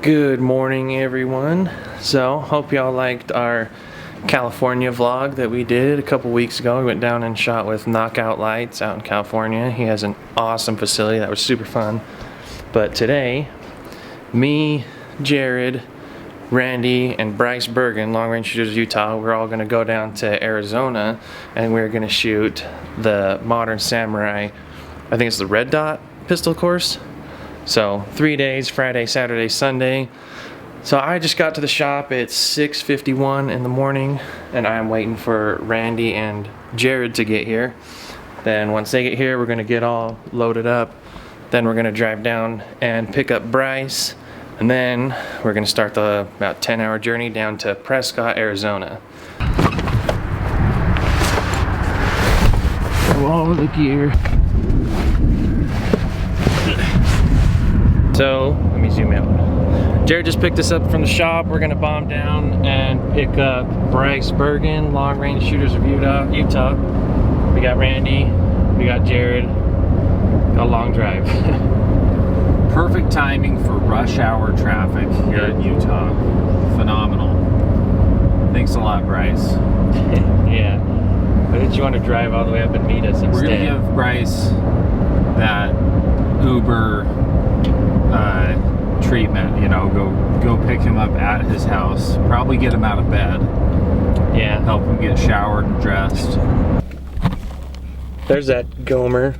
Good morning, everyone. So, hope y'all liked our California vlog that we did a couple weeks ago. We went down and shot with Knockout Lights out in California. He has an awesome facility that was super fun. But today, me, Jared, Randy, and Bryce Bergen, Long Range Shooters Utah, we're all going to go down to Arizona and we're going to shoot the Modern Samurai, I think it's the Red Dot pistol course. So 3 days, Friday, Saturday, Sunday. So I just got to the shop at 6:51 in the morning and I'm waiting for Randy and Jared to get here. Then once they get here, we're gonna get all loaded up. Then we're gonna drive down and pick up Bryce. And then we're gonna start the about 10-hour journey down to Prescott, Arizona. Whoa, the gear. So, let me zoom out. Jared just picked us up from the shop. We're gonna bomb down and pick up Bryce Bergen, Long Range Shooters of Utah. We got Randy, we got Jared. Got a long drive. Perfect timing for rush hour traffic here in Utah. Phenomenal. Thanks a lot, Bryce. Yeah. Why didn't you want to drive all the way up and meet us instead? We're gonna give Bryce that Uber treatment, you know, go pick him up at his house, probably get him out of bed, yeah, help him get showered and dressed. There's that Gomer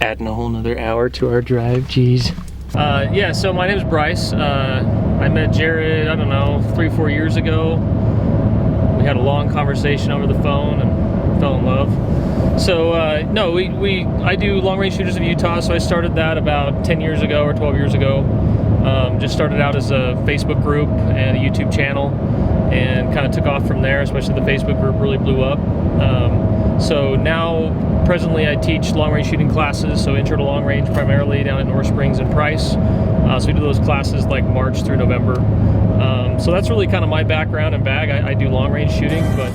adding a whole nother hour to our drive. Jeez. Yeah, so my name's Bryce. I met Jared, I don't know, 3-4 years ago. We had a long conversation over the phone and fell in love. So no, I do Long Range Shooters of Utah, so I started that about 10 years ago or 12 years ago. Just started out as a Facebook group and a YouTube channel and kind of took off from there, especially the Facebook group really blew up. So now, presently I teach long range shooting classes, so intro to long range primarily down at North Springs and Price. So we do those classes like March through November. So that's really kind of my background and bag. I do long range shooting, but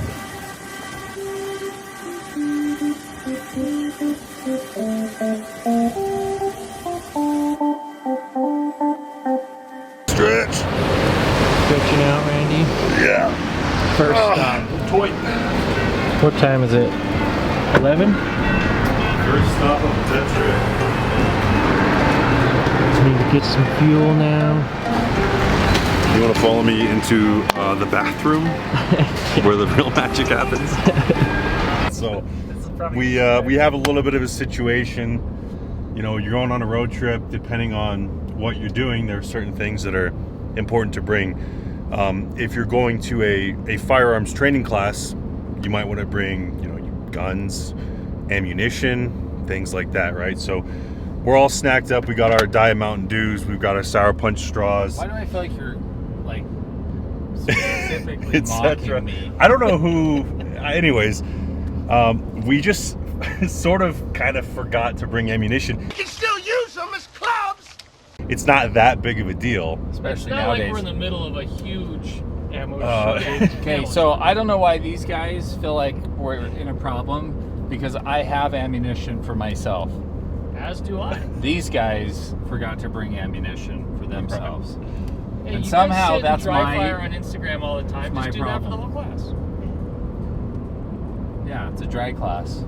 stretching out, Randy. Yeah. First stop. What time is it? 11? First stop of the trip. Need to get some fuel now. You want to follow me into the bathroom where the real magic happens? So we have a little bit of a situation. You know, you're going on a road trip. Depending on what you're doing, there are certain things that are important to bring. If you're going to a firearms training class, you might want to bring, you know, guns, ammunition, things like that, right? So we're all snacked up. We got our Diet Mountain Dews. We've got our Sour Punch straws. Why do I feel like you're like specifically mocking me? I don't know who. Anyways, we just sort of kind of forgot to bring ammunition. You can still use them as clubs. It's not that big of a deal, Especially It's not nowadays. like we're in the middle of a huge ammo shortage. Okay, so I don't know why these guys feel like we're in a problem, because I have ammunition for myself. As do I. These guys forgot to bring ammunition for themselves. Hey, And you somehow guys that's dry my- fire on Instagram all the time. my Just do that for the problem. whole class. Yeah, it's a dry class.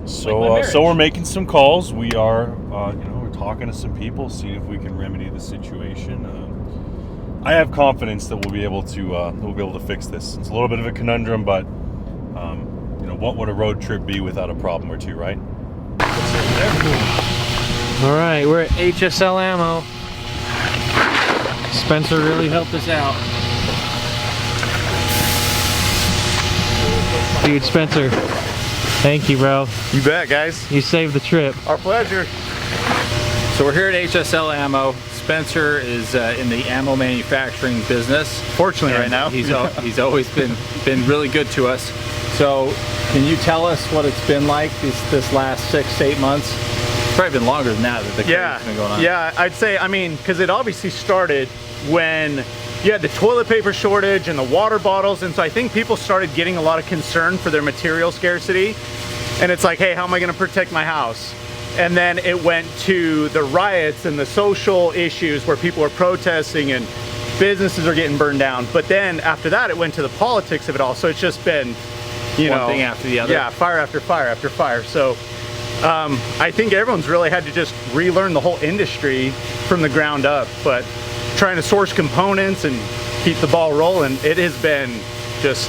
so we're making some calls. We are, you know, we're talking to some people, seeing if we can remedy the situation. I have confidence that we'll be able to fix this. It's a little bit of a conundrum, but you know, what would a road trip be without a problem or two, right? All right, we're at HSL Ammo. Spencer really helped us out. Dude, Spencer, thank you, bro. You bet, guys. You saved the trip. Our pleasure. So we're here at HSL Ammo. Spencer is in the ammo manufacturing business. Fortunately, And right now. he's always been really good to us. So can you tell us what it's been like this last 6 to 8 months? It's probably been longer than that the Yeah, crazy's been going on. yeah. I'd say, I mean, because it obviously started when you had the toilet paper shortage and the water bottles, and so I think people started getting a lot of concern for their material scarcity. And it's like, hey, how am I going to protect my house? and then it went to the riots and the social issues where people are protesting and businesses are getting burned down. But then after that, it went to the politics of it all. So it's just been, you know, one thing after the other. Yeah, fire after fire after fire. So I think everyone's really had to just relearn the whole industry from the ground up. But trying to source components and keep the ball rolling, it has been just,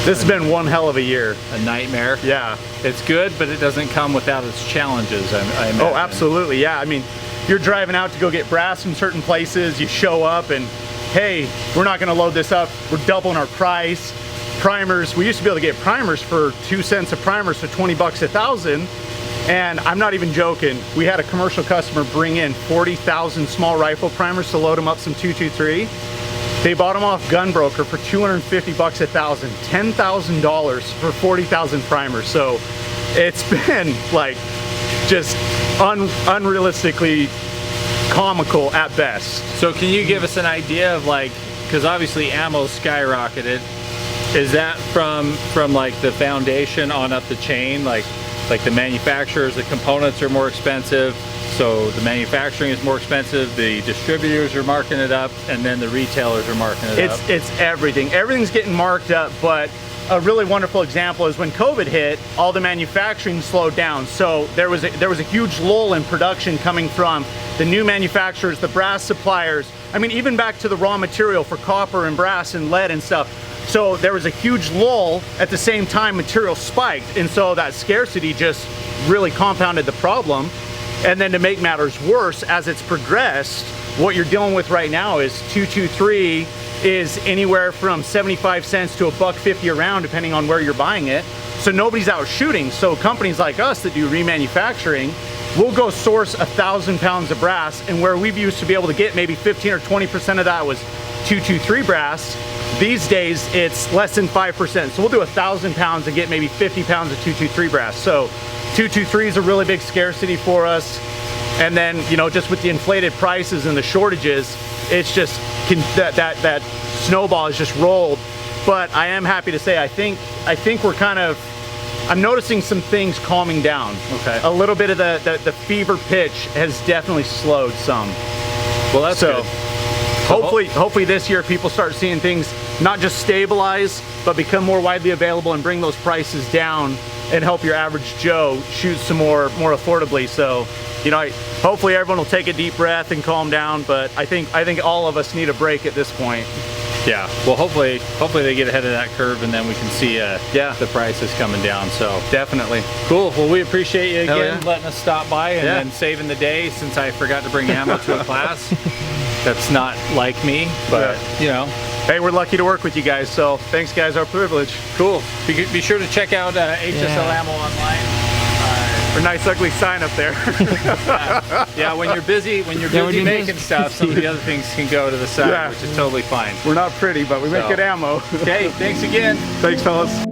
this has been one hell of a year. A nightmare. Yeah. It's good, but it doesn't come without its challenges, I imagine. Oh, absolutely, yeah. I mean, you're driving out to go get brass from certain places, you show up and, hey, we're not gonna load this up, we're doubling our price. Primers, we used to be able to get primers for 2 cents a primer, so 20 bucks a thousand. And I'm not even joking, we had a commercial customer bring in 40,000 small rifle primers to load them up some 223. They bought them off Gunbroker for 250 bucks a thousand, $10,000 for 40,000 primers. So it's been like just unrealistically comical at best. So can you give us an idea of like, because obviously ammo skyrocketed, is that from like the foundation on up the chain, like the manufacturers, the components are more expensive, so the manufacturing is more expensive, the distributors are marking it up, and then the retailers are marking it up? It's everything. Everything's getting marked up, but a really wonderful example is when COVID hit, all the manufacturing slowed down. So there was a huge lull in production coming from the new manufacturers, the brass suppliers. I mean, even back to the raw material for copper and brass and lead and stuff. So there was a huge lull. At the same time, material spiked, and so that scarcity just really compounded the problem. And then to make matters worse, as it's progressed, what you're dealing with right now is 223 is anywhere from 75 cents to $1.50 a round, depending on where you're buying it. So nobody's out shooting. So companies like us that do remanufacturing, we'll go source 1,000 pounds of brass, and where we've used to be able to get maybe 15 or 20% of that was 223 brass. These days it's less than 5%. So we'll do 1,000 pounds and get maybe 50 pounds of 223 brass. So 223 is a really big scarcity for us. And then, you know, just with the inflated prices and the shortages, it's just that snowball has just rolled. But I am happy to say I think we're kind of, I'm noticing some things calming down. Okay. A little bit of the fever pitch has definitely slowed some. Well, that's so good. Hopefully this year people start seeing things not just stabilize, but become more widely available and bring those prices down and help your average Joe shoot some more affordably. So, you know, hopefully everyone will take a deep breath and calm down, but I think all of us need a break at this point. Yeah, well, hopefully they get ahead of that curve, and then we can see the prices coming down. So Definitely. cool. Well, we appreciate you again yeah. letting us stop by and then saving the day, since I forgot to bring ammo to a class. That's not like me, but you know. Hey, we're lucky to work with you guys, so thanks guys, our privilege. Cool. Be sure to check out HSL Ammo online. Or nice ugly sign up there. Yeah, when you're busy making stuff, some of the other things can go to the side, which is totally fine. We're not pretty, but we make good ammo. Okay, thanks again. Thanks, fellas.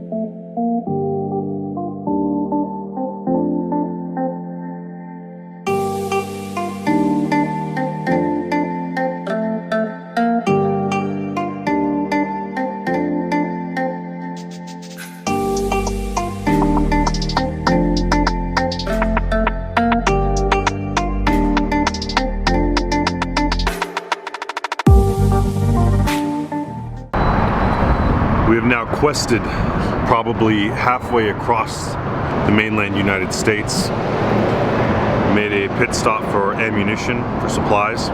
We have now quested probably halfway across the mainland United States. Made a pit stop for ammunition, for supplies.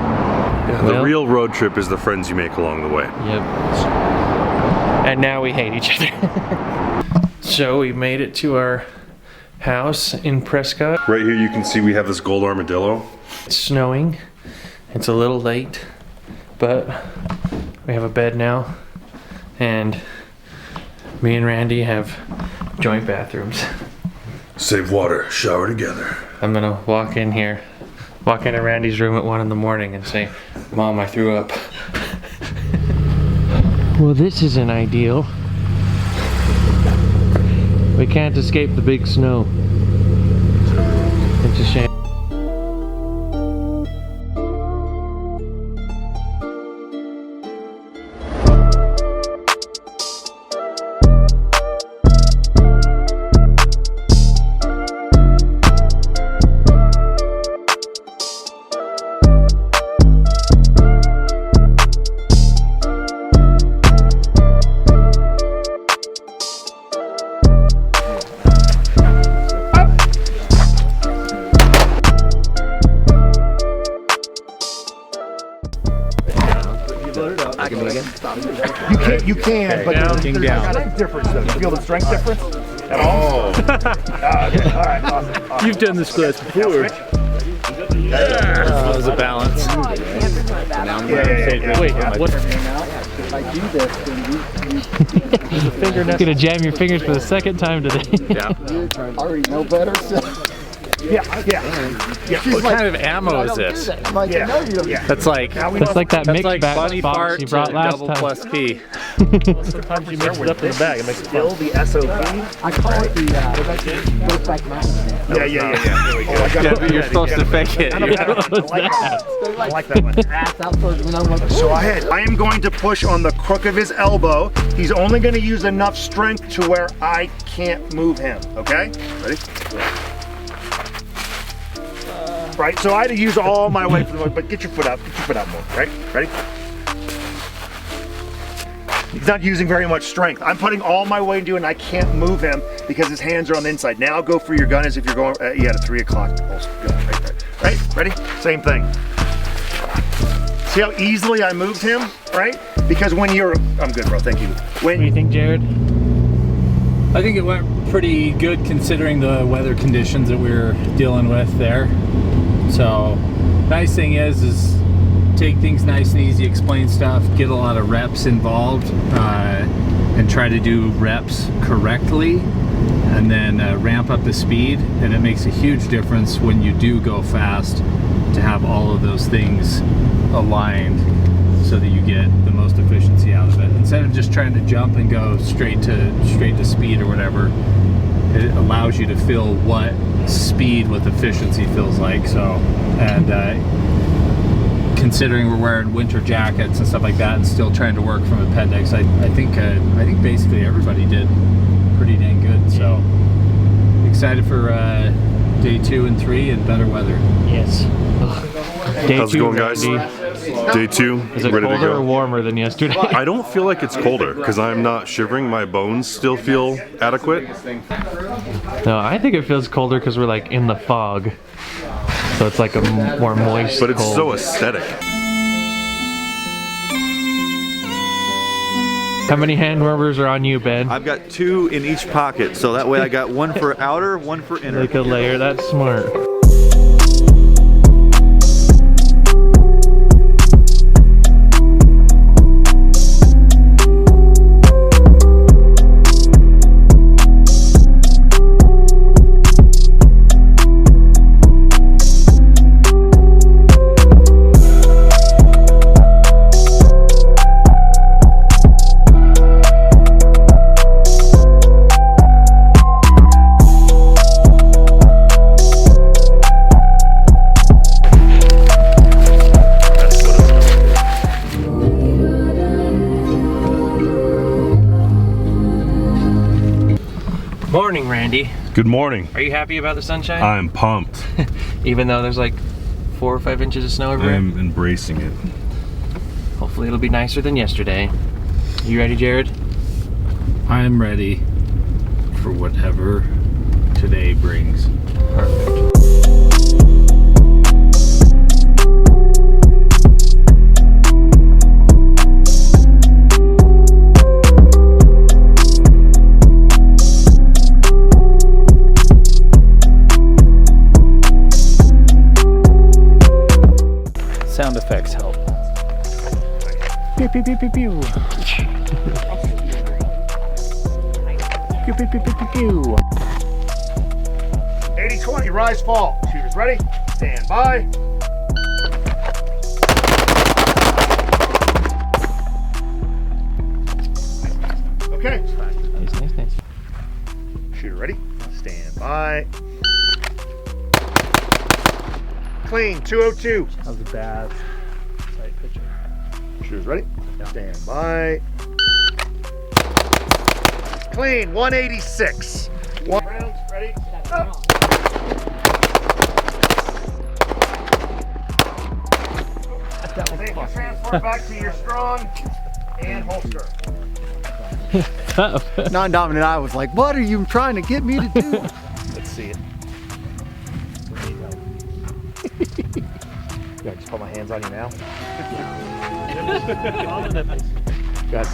The real road trip is the friends you make along the way. Yep. And now we hate each other. So we made it to our house in Prescott. Right here you can see we have this gold armadillo. It's snowing. It's a little late, but we have a bed now, and me and Randy have joint bathrooms. Save water, shower together. I'm gonna walk into Randy's room at 1 in the morning and say, "Mom, I threw up." Well, this isn't ideal. We can't escape the big snow. It's a shame. Give me again. You can, but Down, there's king a down. strength difference though. You feel the strength difference at all? Okay, all right, awesome. You've done this class before. That was a balance. Wait, what? You're gonna jam your fingers for the second time today. Yeah. Already know better. Yeah. What kind of ammo is this? I'm like, I know you. Yeah. That's like That's like that that's mixed like batch bunny box fart you to brought last double time. plus P. Sometimes you mix it up in the bag. It makes it still the SOP. I call it the Brokeback Mountain. Yeah. There we go. Yeah, but you're supposed to fake it. I like that one. That's outdoors when I'm like, So I am going to push on the crook of his elbow. He's only going to use enough strength to where I can't move him. Okay? Ready? Right, so I had to use all my weight for the but get your foot up. Get your foot out more. Right? Ready? He's not using very much strength. I'm putting all my weight into it and I can't move him because his hands are on the inside. Now go for your gun as if you're going, you had a 3 o'clock pulse gun right there. Right? Ready? Same thing. See how easily I moved him? Right? Because when you're, I'm good, bro, thank you. What do you think, Jared? I think it went pretty good considering the weather conditions that we were dealing with there. So, nice thing is take things nice and easy, explain stuff, get a lot of reps involved, and try to do reps correctly, and then ramp up the speed. And it makes a huge difference when you do go fast to have all of those things aligned so that you get the most efficiency out of it. Instead of just trying to jump and go straight to speed or whatever, it allows you to feel what speed with efficiency feels like. So, and considering we're wearing winter jackets and stuff like that and still trying to work from appendix, I think basically everybody did pretty dang good. So excited for day 2 and 3 and better weather. Yes. Day How's it 2, going, guys? Randy. Day 2, Is it ready to colder or go. warmer than yesterday? I don't feel like it's colder because I'm not shivering. My bones still feel adequate. No, I think it feels colder because we're like in the fog. So it's like a more moist But it's cold. so aesthetic. How many hand warmers are on you, Ben? I've got 2 in each pocket, so that way I got 1 for outer, 1 for inner. Like a layer, that's smart. Morning, Randy. Good morning. Are you happy about the sunshine? I'm pumped. Even though there's like 4 or 5 inches of snow everywhere? I'm embracing it. Hopefully it'll be nicer than yesterday. You ready, Jared? I'm ready for whatever today brings. Perfect. Sound effects help. Pew pew pew pew pew. Pew pew pew pew pew pew. 80-20, rise, fall. Shooters ready? Stand by. Okay. Nice. Shooter ready? Stand by. Clean, 202. That was a bad sight picture. Shooters ready? Stand by. Clean, 186. Rounds, ready? Up. Take your transport back to your strong and holster. Non-dominant I was like, what are you trying to get me to do? Let's see it. Can I just put my hands on you now? Good.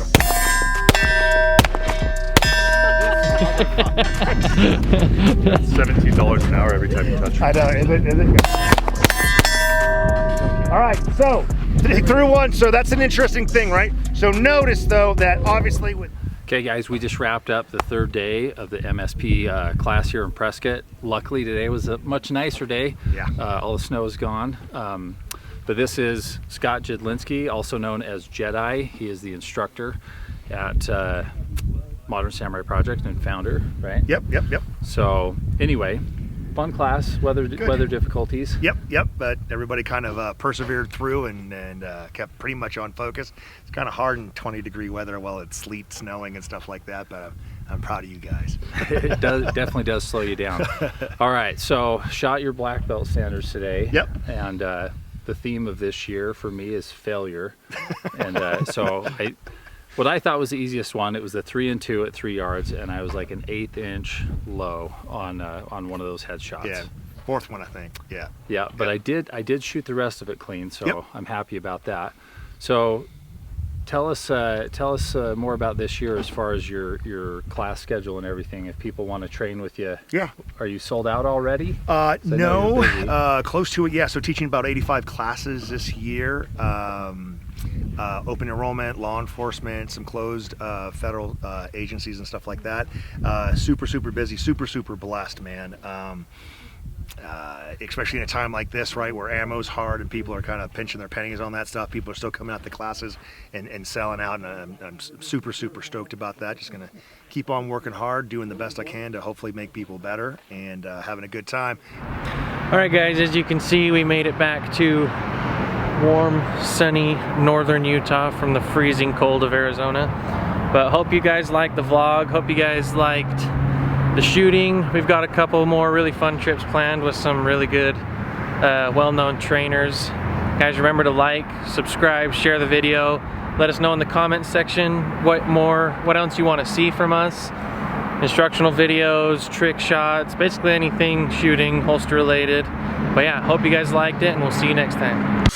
$17 an hour every time you touch it. I know, is it? All right, so through one, so that's an interesting thing, right? So notice though that obviously with Okay guys, we just wrapped up the third day of the MSP class here in Prescott. Luckily today was a much nicer day. Yeah. All the snow is gone. But this is Scott Jedlinski, also known as Jedi. He is the instructor at Modern Samurai Project and founder, right? Yep. So anyway, fun class, weather difficulties. Yep, but everybody kind of persevered through and kept pretty much on focus. It's kind of hard in 20-degree weather while it's sleet, snowing and stuff like that, but I'm proud of you guys. It definitely does slow you down. All right, so shot your black belt standards today. Yep. And the theme of this year for me is failure. And what I thought was the easiest one, it was the 3 and 2 at 3 yards, and I was like an 1/8 inch low on one of those headshots. Yeah, fourth one I think. Yeah. Yeah, but I did shoot the rest of it clean, so I'm happy about that. So tell us more about this year as far as your class schedule and everything. If people want to train with you, are you sold out already? No, close to it. Yeah, so teaching about 85 classes this year. Open enrollment, law enforcement, some closed federal agencies and stuff like that. Super busy, super blessed, man. Especially in a time like this, right, where ammo's hard and people are kind of pinching their pennies on that stuff. People are still coming out to classes and selling out, and I'm super stoked about that. Just gonna keep on working hard, doing the best I can to hopefully make people better, and having a good time. All right guys, as you can see, we made it back to warm, sunny northern Utah from the freezing cold of Arizona. But hope you guys liked the vlog. Hope you guys liked the shooting. We've got a couple more really fun trips planned with some really good well-known trainers. Guys, remember to like, subscribe, share the video. Let us know in the comments section what else you want to see from us. Instructional videos, trick shots, basically anything shooting, holster related. But yeah, hope you guys liked it, and we'll see you next time.